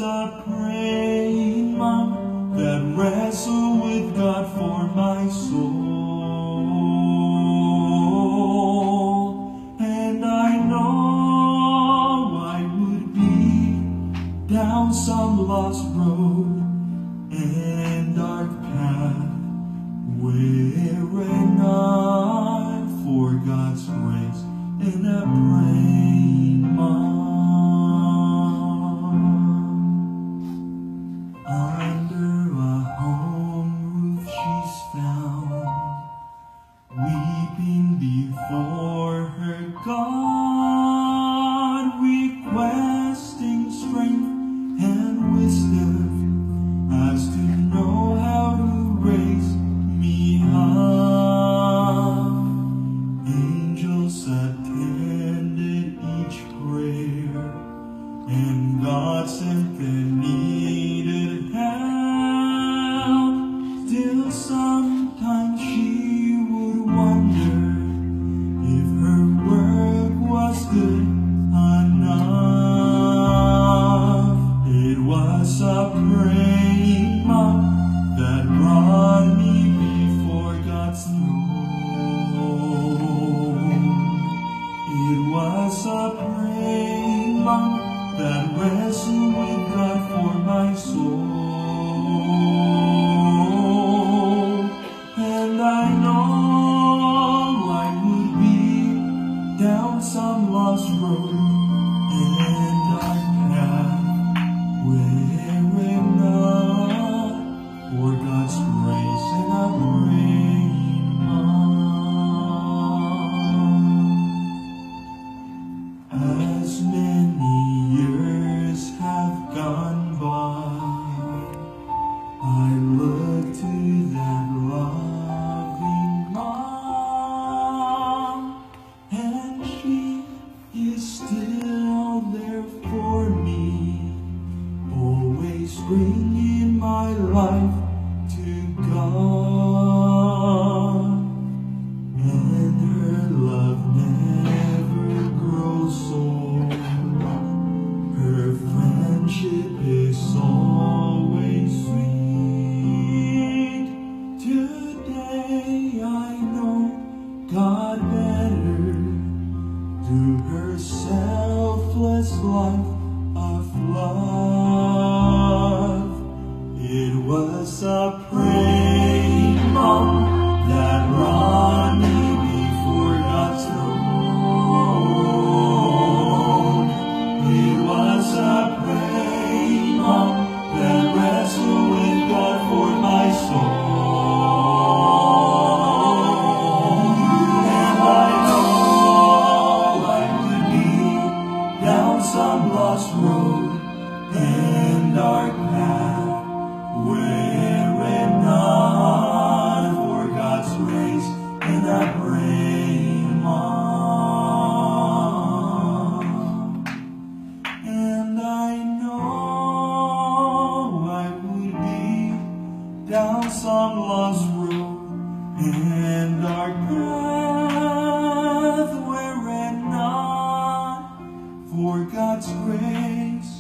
was a praying mom that wrestled with God for my soul. And I know I would be down some lost road and dark path, were it not for God's grace and a praying mom. Under a home roof she's found, weeping before her God, requesting strength and wisdom as to know how to raise me up. Angels attended each prayer, and God sent the needed help. Still sometimes she would wonder if her work was good enough. It was a praying mom that brought me before God's throne. It was a praying mom that wrestled with God for my soul. And I know I would be down some lost road and dark path, were it not for God's grace and a praying mom. As many years have gone by, I look to that loving mom, and she is still there for me, always bringing my life to God, and her love never grows old. Her friendship is always sweet. Today I know God better through her selfless life of love. It was a praying mom that brought me before God's throne. It was a praying mom that wrestled with God for my soul. And I know I would be down some lost road and dark path, were it not for God's grace and a praying mom. And I know I would be down some lost road and dark path, were it not for God's grace,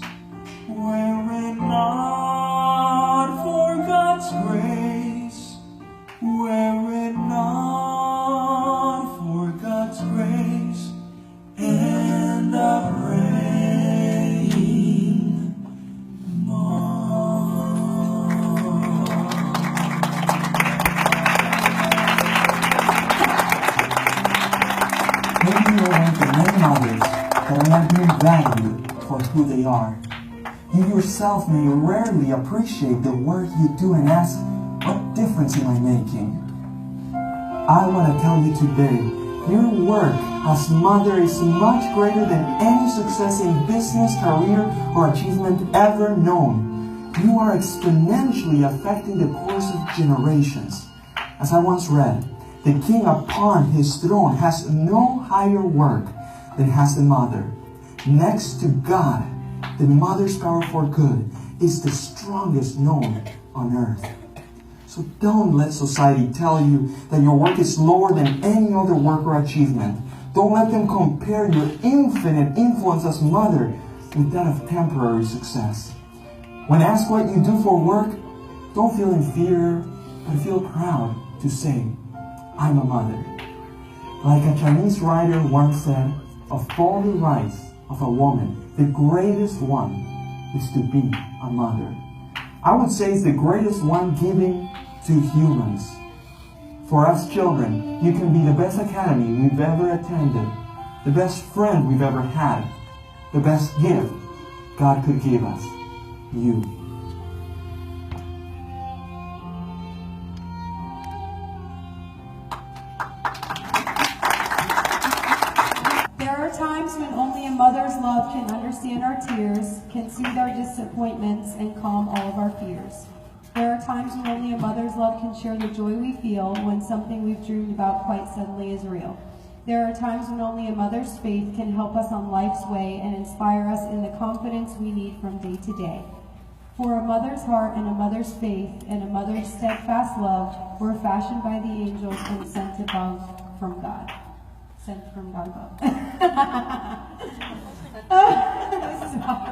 were it not for God's grace, were it not for God's grace and a praying mom. Maybe you are like the many others that are not being valued for who they are. You yourself may rarely appreciate the work you do and ask, what difference am I making? I want to tell you today, your work as mother is much greater than any success in business, career, or achievement ever known. You are exponentially affecting the course of generations. As I once read, the king upon his throne has no higher work than has the mother. Next to God, the mother's power for good is the strongest known on earth. So don't let society tell you that your work is lower than any other work or achievement. Don't let them compare your infinite influence as mother with that of temporary success. When asked what you do for work, don't feel inferior, but feel proud to say, I'm a mother. Like a Chinese writer once said, of all the rights of a woman, the greatest one is to be a mother. I would say it's the greatest one giving to humans. For us children, you can be the best academy we've ever attended, the best friend we've ever had, the best gift God could give us, you. There are times when only a mother's love can understand our tears, can soothe our disappointments, and calm all of our fears. There are times when only a mother's love can share the joy we feel when something we've dreamed about quite suddenly is real. There are times when only a mother's faith can help us on life's way and inspire us in the confidence we need from day to day. For a mother's heart and a mother's faith and a mother's steadfast love were fashioned by the angels and sent above from God. Sent from God above. Sorry.